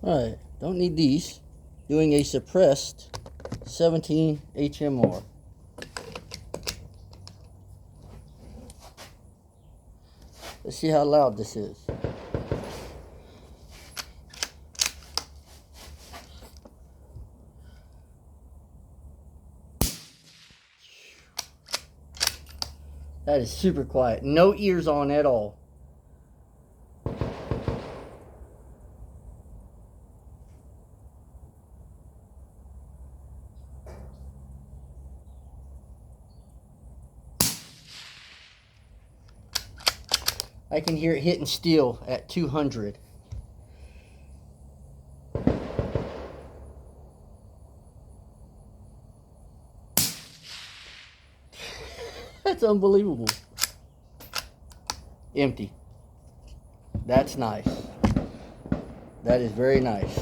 Alright, don't need these. Doing a suppressed 17 HMR. Let's see how loud this is. That is super quiet. No ears on at all. I can hear it hitting steel at 200. That's unbelievable. Empty. That's nice. That is very nice.